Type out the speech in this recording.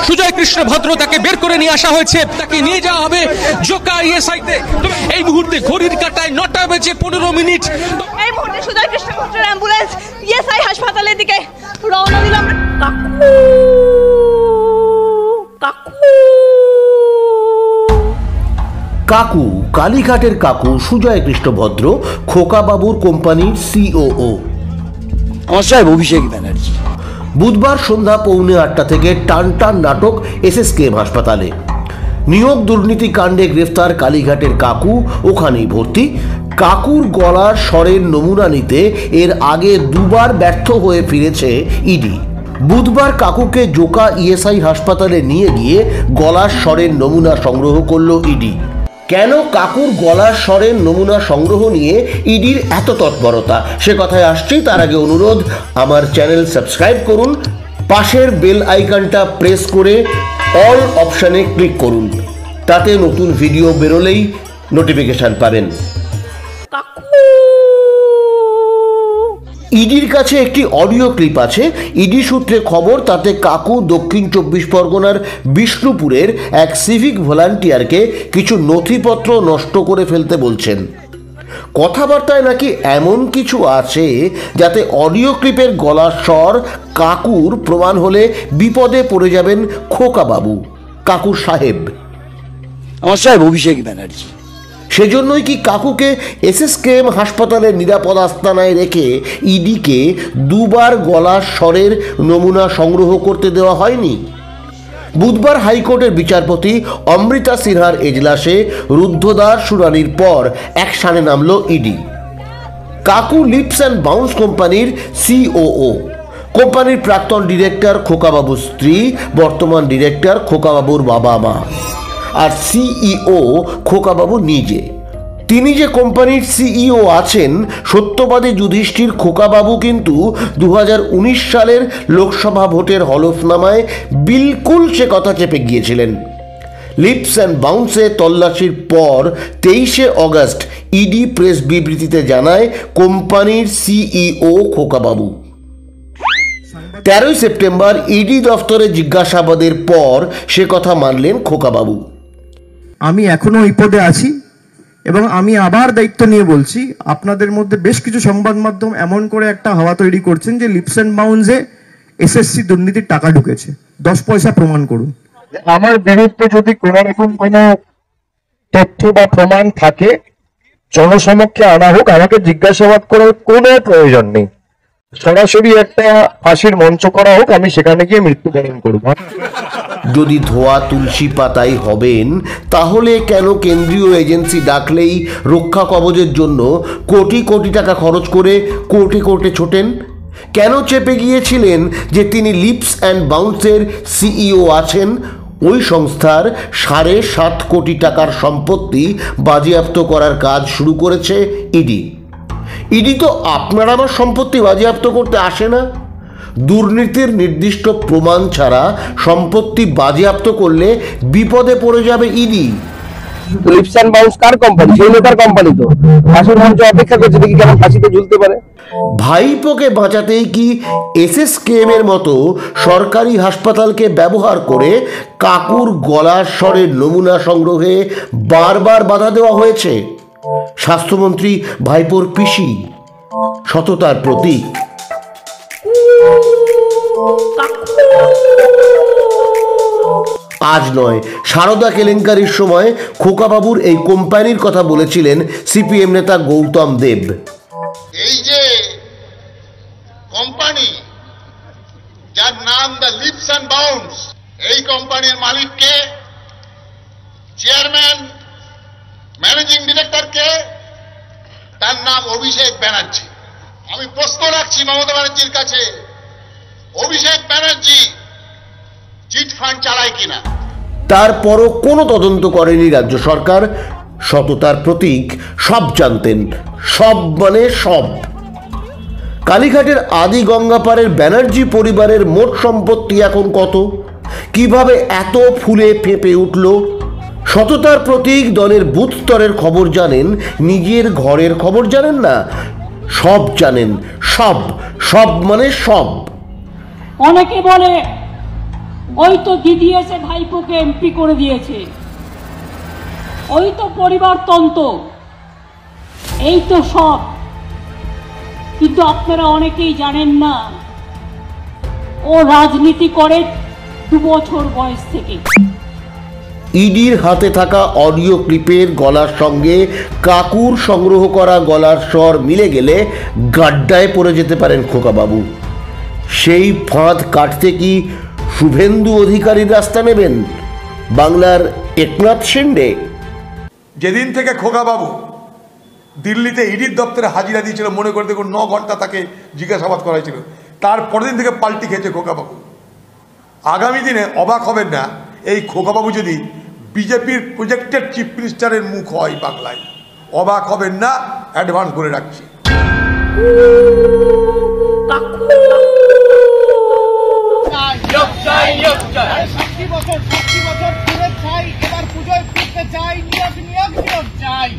সুজয় কৃষ্ণ ভদ্র তাকে বের করে নিয়ে আসা হয়েছে, তাকে নিয়ে যাওয়া হবে জোকা ইএসআইতে। এই মুহূর্তে ঘড়ির কাঁটায় 9টা বেজে 15 মিনিট। এই মুহূর্তে সুজয় কৃষ্ণ ভদ্রের অ্যাম্বুলেন্স ইএসআই হাসপাতালের দিকে রওনা দিলাম। কাকু কালীঘাটের কাকু সুজয় কৃষ্ণ ভদ্র খোকাবাবুর কোম্পানির সিওও। আমার সাহেব অভিষেক ব্যানার্জি। বুধবার সন্ধ্যা 7:45 থেকে টান টান নাটক এসএসকেএম হাসপাতালে। নিয়োগ দুর্নীতি কাণ্ডে গ্রেফতার কালীঘাটের কাকু ওখানেই ভর্তি। কাকুর গলার স্বরের নমুনা নিতে এর আগে দুবার ব্যর্থ হয়ে ফিরেছে ইডি। বুধবার কাকুকে জোকা ইএসআই হাসপাতালে নিয়ে গিয়ে গলার স্বরের নমুনা সংগ্রহ করল ইডি। কেন কাকুর গলার স্বরের নমুনা সংগ্রহ নিয়ে ইডির এত তৎপরতা, সে কথায় আসছি। তার আগে অনুরোধ, আমার চ্যানেল সাবস্ক্রাইব করুন, পাশের বেল আইকনটা প্রেস করে অল অপশানে ক্লিক করুন, তাতে নতুন ভিডিও বেরোলেই নোটিফিকেশন পাবেন। ইডির কাছে একটি অডিও ক্লিপ আছে। ইডি সূত্রে খবর, তাতে কাকু দক্ষিণ 24 পরগনার বিষ্ণুপুরের এক সিভিক ভলান্টিয়ারকে কিছু নথিপত্র নষ্ট করে ফেলতে বলছেন। কথাবার্তায় নাকি এমন কিছু আছে যাতে অডিও ক্লিপের গলার স্বর কাকুর প্রমাণ হলে বিপদে পড়ে যাবেন খোকাবাবু, কাকুর সাহেব। আমার সাহেব অভিষেক ব্যানার্জি। সেজন্যই কি কাকুকে এসএসকেএম হাসপাতালের নিরাপদ আস্তানায় রেখে ইডিকে দুবার গলার স্বরের নমুনা সংগ্রহ করতে দেওয়া হয়নি? বুধবার হাইকোর্টের বিচারপতি অমৃতা সিনহার এজলাসে রুদ্ধদ্বার শুনানির পর অ্যাকশনে নামল ইডি। কাকু লিপস অ্যান্ড বাউন্স কোম্পানির সিওও। কোম্পানির প্রাক্তন ডিরেক্টর খোকাবাবুর স্ত্রী, বর্তমান ডিরেক্টর খোকাবাবুর বাবা মা, আর সিইও খোকাবাবু নিজে। তিনি যে কোম্পানির সিইও আছেন, সত্যবাদী যুধিষ্ঠির খোকাবাবু কিন্তু 2019 সালের লোকসভা ভোটের হলফনামায় বিলকুল সে কথা চেপে গিয়েছিলেন। লিপস অ্যান্ড বাউন্সে তল্লাশির পর 23শে অগস্ট ইডি প্রেস বিবৃতিতে জানায় কোম্পানির সিইও খোকাবাবু। 13ই সেপ্টেম্বর ইডি দফতরে জিজ্ঞাসাবাদের পর সে কথা মানলেন খোকাবাবু। আমি এখনো এই পদে আছি এবং আমি আবার দায়িত্ব নিয়ে বলছি, আপনাদের মধ্যে বেশ কিছু সংবাদ মাধ্যম এমন করে একটা হাওয়া তৈরি করছেন যে লিপস অ্যান্ড বাউন্সে এসএসসি দুর্নীতির টাকা ঢুকেছে। 10 পয়সা প্রমাণ করুন। আমার বিরুদ্ধে যদি কোন রকম কোনো তথ্য বা প্রমাণ থাকে জনসমক্ষে আনা হোক, আমাকে জিজ্ঞাসাবাদ করার কোনো প্রয়োজন নেই। সরাসরি একটা ফাঁসির মঞ্চ করা হোক, আমি সেখানে গিয়ে মৃত্যুবরণ করব। যদি ধোয়া তুলসী পাতাই হবেন, তাহলে কেন কেন্দ্রীয় এজেন্সি ডাকলেই রক্ষা কবচের জন্য কোটি কোটি টাকা খরচ করে কোর্টে কোর্টে ছোটেন? কেন চেপে গিয়েছিলেন যে তিনি লিপস অ্যান্ড বাউন্সের সিইও আছেন? ওই সংস্থার 7.5 কোটি টাকার সম্পত্তি বাজেয়াপ্ত করার কাজ শুরু করেছে ইডি। ইডি তো আপনার আমার সম্পত্তি বাজেয়াপ্ত করতে আসে না। দুর্নীতির নির্দিষ্ট প্রমাণ ছাড়া সম্পত্তি বাজেয়াপ্ত করলে বিপদে পড়ে যাবে ইডি। লিপস অ্যান্ড বাউন্স কার কোম্পানি? সেই লোকের কোম্পানি তো। ফাঁসির মঞ্চ অপেক্ষা করছে, দেখি কেমন ফাঁসিতে ঝুলতে পারে। ভাইপোকে বাঁচাতেই কি এসএসকেএম এর মতো সরকারি হাসপাতালকে ব্যবহার করে কাকুর গলার স্বরের নমুনা সংগ্রহে বারবার বাধা দেওয়া হয়েছে? স্বাস্থ্যমন্ত্রী ভাইপোর পিসি, সততার প্রতীক। আজ নয়, সারদা কেলেঙ্কারির সময় খোকাবাবুর এই কোম্পানির কথা বলেছিলেন সিপিএম নেতা গৌতম দেব। এই যে কোম্পানি যার নাম দ্য লিপস অ্যান্ড বাউন্স, এই কোম্পানির মালিককে, চেয়ারম্যান, ম্যানেজিং ডিরেক্টরকে, তার নাম অভিষেক ব্যানার্জি। আমি প্রশ্ন রাখছি মমতা ব্যানার্জির কাছে, অভিষেক ব্যানার্জি চিট ফান্ড চালায় কিনা? তারপরও কোনো তদন্ত করেনি রাজ্য সরকার। সততার প্রতীক, সব জানতেন, সব মানে সব। কালীঘাটের আদি গঙ্গাপাড়ের ব্যানার্জি পরিবারের মোট সম্পত্তি এখন কত? কিভাবে এত ফুলে ফেঁপে উঠল? সততার প্রতীক দলের বুথ স্তরের খবর জানেন, নিজের ঘরের খবর জানেন না। সব জানেন, সব সব মানে সব। অনেকে বলে ওই তো দিদি এসে ভাইপোকে এমপি করে দিয়েছে, ওই তো পরিবারতন্ত্র, এই তো সব। কিন্তু আপনারা অনেকেই জানেন না ও রাজনীতি করে 2 বছর বয়স থেকে। ইডির হাতে থাকা অডিও ক্লিপের গলার সঙ্গে কাকুর সংগ্রহ করা গলার স্বর মিলে গেলে গাড্ডায় পড়ে যেতে পারেন খোকাবাবু। সেই ফাঁদ কাটতে কি শুভেন্দু অধিকারীর রাস্তা নেবেন, বাংলার একনাথ শিন্ডে? যেদিন থেকে খোকাবাবু দিল্লিতে ইডির দপ্তরে হাজিরা দিয়েছিল, মনে করে দেখুন 9 ঘন্টা তাকে জিজ্ঞাসাবাদ করা হয়েছিল, তার পরের দিন থেকে পাল্টি খেয়েছে খোকাবাবু। আগামী দিনে অবাক হবেন না এই খোকাবাবু যদি বিজেপির প্রজেক্টেড চিফ মিনিস্টারের মুখ হয় বাংলায়, অবাক হবেন না, অ্যাডভান্স করে রাখছি। বছর পুজোয় চাই, এবার পুজোয় ফুটতে চাই, নিয়োগ নিয়োগ নিয়োগ চাই।